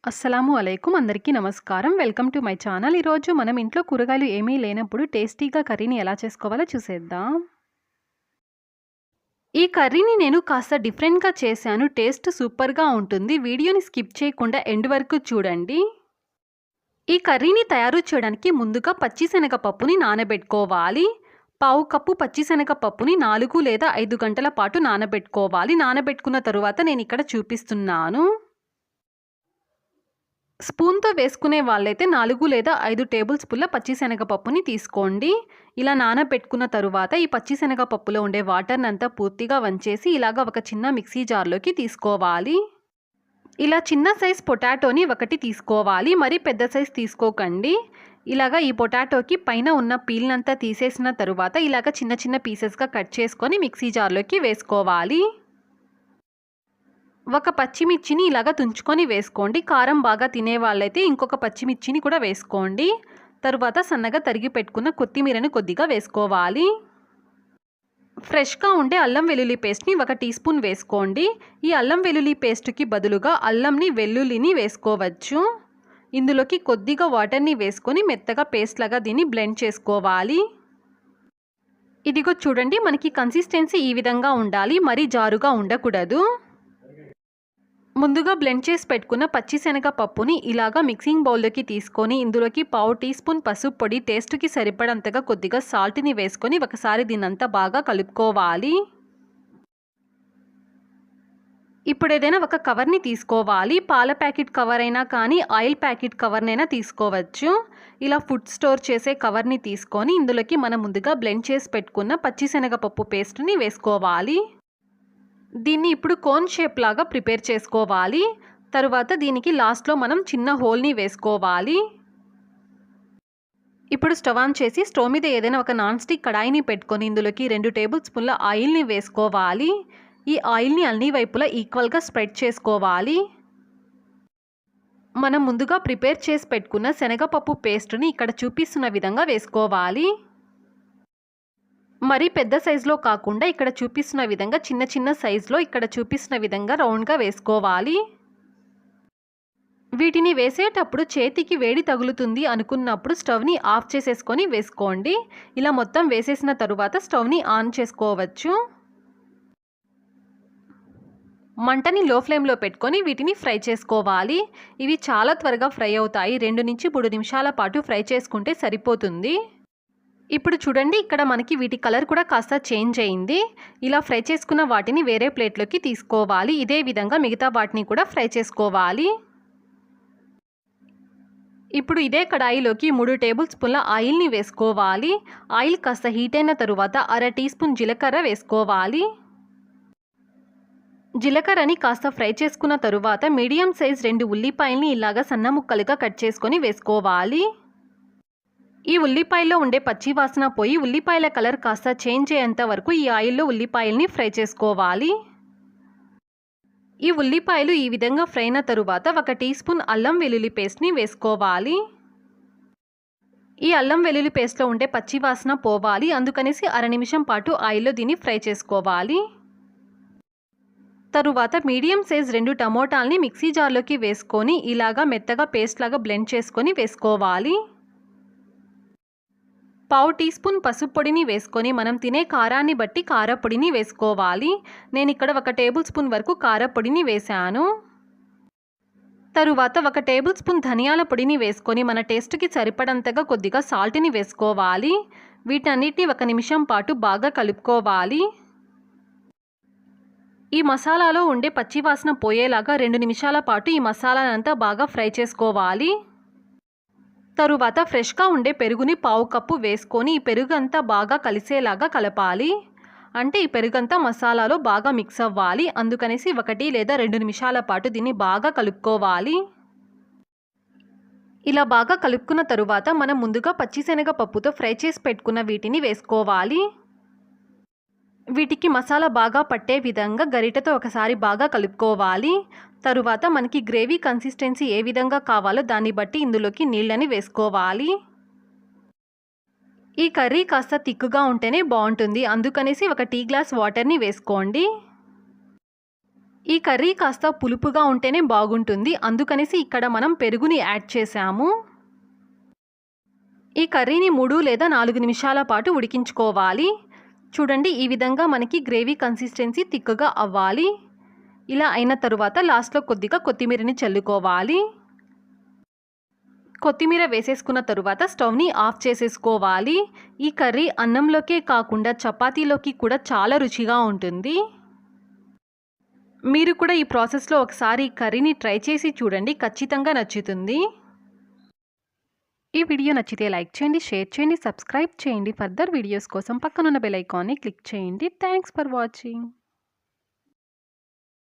అస్సలాము అలైకుం అందరికీ నమస్కారం. Welcome to my channel. ఈరోజు మనం ఇంట్లో కూరగాయలు ఏమీ లేనప్పుడు టేస్టీగా కర్రీని ఎలా చేసుకోవాలో చూసేద్దాం. ఈ కర్రీని నేను కాస్త డిఫరెంట్‌గా చేశాను. టేస్ట్ సూపర్‌గా ఉంటుంది. వీడియోని స్కిప్ చేయకుండా ఎండ్ వరకు చూడండి. ఈ కర్రీని తయారు చేయడానికి ముందుగా పచ్చిశనగపప్పుని నానబెట్టుకోవాలి. పావు కప్పు పచ్చిశనగపప్పుని 4 లేదా 5 గంటల పాటు నానబెట్టుకోవాలి. నానబెట్టుకున్న తరువాత నేనిక్కడ చూపిస్తున్నాను. స్పూన్‌తో వేసుకునే వాళ్ళైతే 4 లేదా 5 టేబుల్ స్పూన్ల పచ్చిశనగపప్పుని తీసుకోండి. ఇలా నానబెట్టుకున్న తరువాత ఈ పచ్చిశనగపప్పులో ఉండే వాటర్‌నంతా పూర్తిగా వంచేసి ఇలాగ ఒక చిన్న మిక్సీ జార్‌లోకి తీసుకోవాలి. ఇలా చిన్న సైజ్ పొటాటోని ఒకటి తీసుకోవాలి. మరీ పెద్ద సైజ్ తీసుకోకండి. ఇలాగ ఈ పొటాటోకి పైన ఉన్న పీల్‌నంతా తీసేసిన తరువాత ఇలాగ చిన్న చిన్న పీసెస్‌గా కట్ చేసుకొని మిక్సీ జార్‌లోకి వేసుకోవాలి. ఒక పచ్చిమిర్చిని ఇలాగ తుంచుకొని వేసుకోండి. కారం బాగా తినేవాళ్ళైతే ఇంకొక పచ్చిమిర్చిని కూడా వేసుకోండి. తరువాత సన్నగా తరిగి పెట్టుకున్న కొత్తిమీరని కొద్దిగా వేసుకోవాలి. ఫ్రెష్‌గా ఉండే అల్లం వెల్లుల్లి పేస్ట్‌ని 1 టీ స్పూన్ వేసుకోండి. ఈ అల్లం వెల్లుల్లి పేస్ట్‌కి బదులుగా అల్లంని వెల్లుల్లిని వేసుకోవచ్చు. ఇందులోకి కొద్దిగా వాటర్‌ని వేసుకొని మెత్తగా పేస్ట్ లాగా దీన్ని బ్లెండ్ చేసుకోవాలి. ఇదిగో చూడండి, మనకి కన్సిస్టెన్సీ ఈ విధంగా ఉండాలి. మరీ జారుగా ఉండకూడదు. ముందుగా బ్లెండ్ చేసి పెట్టుకున్న పచ్చిశనగ పప్పుని ఇలాగా మిక్సింగ్ బౌల్లోకి తీసుకొని ఇందులోకి పావు టీ స్పూన్ పసుపు పొడి, టేస్ట్‌కి సరిపడంతగా కొద్దిగా సాల్ట్‌ని వేసుకొని ఒకసారి దీన్నంతా బాగా కలుపుకోవాలి. ఇప్పుడు ఏదైనా ఒక కవర్ని తీసుకోవాలి. పాల ప్యాకెట్ కవర్ అయినా కానీ ఆయిల్ ప్యాకెట్ కవర్నైనా తీసుకోవచ్చు. ఇలా ఫుడ్ స్టోర్ చేసే కవర్ని తీసుకొని ఇందులోకి మనం ముందుగా బ్లెండ్ చేసి పెట్టుకున్న పచ్చిశనగపప్పు పేస్ట్‌ని వేసుకోవాలి. దీన్ని ఇప్పుడు కోన్ షేప్ లాగా ప్రిపేర్ చేసుకోవాలి. తరువాత దీనికి లాస్ట్లో మనం చిన్న హోల్ని వేసుకోవాలి. ఇప్పుడు స్టవ్ ఆన్ చేసి స్టవ్ మీద ఏదైనా ఒక నాన్ స్టిక్ కడాయిని పెట్టుకొని ఇందులోకి 2 టేబుల్ స్పూన్ల ఆయిల్ని వేసుకోవాలి. ఈ ఆయిల్ని అన్ని వైపులా ఈక్వల్గా స్ప్రెడ్ చేసుకోవాలి. మనం ముందుగా ప్రిపేర్ చేసి పెట్టుకున్న శనగపప్పు పేస్ట్ని ఇక్కడ చూపిస్తున్న విధంగా వేసుకోవాలి. మరీ పెద్ద సైజులో కాకుండా ఇక్కడ చూపిస్తున్న విధంగా చిన్న చిన్న సైజులో ఇక్కడ చూపిస్తున్న విధంగా రౌండ్గా వేసుకోవాలి. వీటిని వేసేటప్పుడు చేతికి వేడి తగులుతుంది అనుకున్నప్పుడు స్టవ్ని ఆఫ్ చేసేసుకొని వేసుకోండి. ఇలా మొత్తం వేసేసిన తరువాత స్టవ్ని ఆన్ చేసుకోవచ్చు. మంటని లో ఫ్లేమ్లో పెట్టుకొని వీటిని ఫ్రై చేసుకోవాలి. ఇవి చాలా త్వరగా ఫ్రై అవుతాయి. 2 నుంచి 3 నిమిషాల పాటు ఫ్రై చేసుకుంటే సరిపోతుంది. ఇప్పుడు చూడండి, ఇక్కడ మనకి వీటి కలర్ కూడా కాస్త చేంజ్ అయింది. ఇలా ఫ్రై చేసుకున్న వాటిని వేరే ప్లేట్లోకి తీసుకోవాలి. ఇదే విధంగా మిగతా వాటిని కూడా ఫ్రై చేసుకోవాలి. ఇప్పుడు ఇదే కడాయిలోకి 3 టేబుల్ స్పూన్ల ఆయిల్ని వేసుకోవాలి. ఆయిల్ కాస్త హీట్ అయిన తరువాత 1/2 టీ స్పూన్ జీలకర్ర వేసుకోవాలి. జీలకర్రని కాస్త ఫ్రై చేసుకున్న తరువాత మీడియం సైజ్ 2 ఉల్లిపాయల్ని ఇలాగా సన్న ముక్కలుగా కట్ చేసుకొని వేసుకోవాలి. ఈ ఉల్లిపాయల్లో ఉండే పచ్చి వాసన పోయి ఉల్లిపాయల కలర్ కాస్త చేంజ్ అయ్యేంత వరకు ఈ ఆయిల్లో ఉల్లిపాయల్ని ఫ్రై చేసుకోవాలి. ఈ ఉల్లిపాయలు ఈ విధంగా ఫ్రై అయిన తరువాత 1 టీ స్పూన్ అల్లం వెల్లుల్లి పేస్ట్ని వేసుకోవాలి. ఈ అల్లం వెల్లుల్లి పేస్ట్లో ఉండే పచ్చి వాసన పోవాలి. అందుకనేసి 1/2 నిమిషం పాటు ఆయిల్లో దీన్ని ఫ్రై చేసుకోవాలి. తరువాత మీడియం సైజ్ 2 టమోటాల్ని మిక్సీ జార్లోకి వేసుకొని ఇలాగా మెత్తగా పేస్ట్ లాగా బ్లెండ్ చేసుకొని వేసుకోవాలి. పావు టీ స్పూన్ పసుపు పొడిని వేసుకొని మనం తినే కారాన్ని బట్టి కారపొడిని వేసుకోవాలి. నేను ఇక్కడ 1 టేబుల్ స్పూన్ వరకు కారపొడిని వేశాను. తరువాత 1 టేబుల్ స్పూన్ ధనియాల పొడిని వేసుకొని మన టేస్ట్‌కి సరిపడంతగా కొద్దిగా సాల్ట్‌ని వేసుకోవాలి. వీటన్నిటిని 1 నిమిషం పాటు బాగా కలుపుకోవాలి. ఈ మసాలాలో ఉండే పచ్చి వాసన పోయేలాగా 2 నిమిషాల పాటు ఈ మసాలానంతా బాగా ఫ్రై చేసుకోవాలి. తరువాత ఫ్రెష్‌గా ఉండే పెరుగుని పావు కప్పు వేసుకొని ఈ పెరుగంతా బాగా కలిసేలాగా కలపాలి. అంటే ఈ పెరుగంతా మసాలాలో బాగా మిక్స్ అవ్వాలి. అందుకనేసి 1 లేదా 2 నిమిషాల పాటు దీన్ని బాగా కలుపుకోవాలి. ఇలా బాగా కలుపుకున్న తరువాత మనం ముందుగా పచ్చిశనగ పప్పుతో ఫ్రై చేసి పెట్టుకున్న వీటిని వేసుకోవాలి. వీటికి మసాలా బాగా పట్టే విధంగా గరిటెతో ఒకసారి బాగా కలుపుకోవాలి. తరువాత మనకి గ్రేవీ కన్సిస్టెన్సీ ఏ విధంగా కావాలో దాన్ని బట్టి ఇందులోకి నీళ్ళని వేసుకోవాలి. ఈ కర్రీ కాస్త థిక్‌గా ఉంటేనే బాగుంటుంది. అందుకనేసి 1 టీ గ్లాస్ వాటర్ని వేసుకోండి. ఈ కర్రీ కాస్త పులుపుగా ఉంటేనే బాగుంటుంది, అందుకనేసి ఇక్కడ మనం పెరుగుని యాడ్ చేసాము. ఈ కర్రీని 3 లేదా 4 నిమిషాల పాటు ఉడికించుకోవాలి. చూడండి, ఈ విధంగా మనకి గ్రేవీ కన్సిస్టెన్సీ థిక్‌గా అవ్వాలి. ఇలా అయిన తరువాత లాస్ట్‌లో కొద్దిగా కొత్తిమీరని చల్లుకోవాలి. కొత్తిమీర వేసేసుకున్న తరువాత స్టవ్‌ని ఆఫ్ చేసేసుకోవాలి. ఈ కర్రీ అన్నంలోకే కాకుండా చపాతీలోకి కూడా చాలా రుచిగా ఉంటుంది. మీరు కూడా ఈ ప్రాసెస్‌లో ఒకసారి ఈ కర్రీని ట్రై చేసి చూడండి, ఖచ్చితంగా నచ్చుతుంది. ఈ వీడియో నచ్చితే లైక్ చేయండి, షేర్ చేయండి, సబ్స్క్రైబ్ చేయండి. ఫర్దర్ వీడియోస్ కోసం పక్కనున్న బెల్ ఐకాన్ని క్లిక్ చేయండి. Thanks for watching.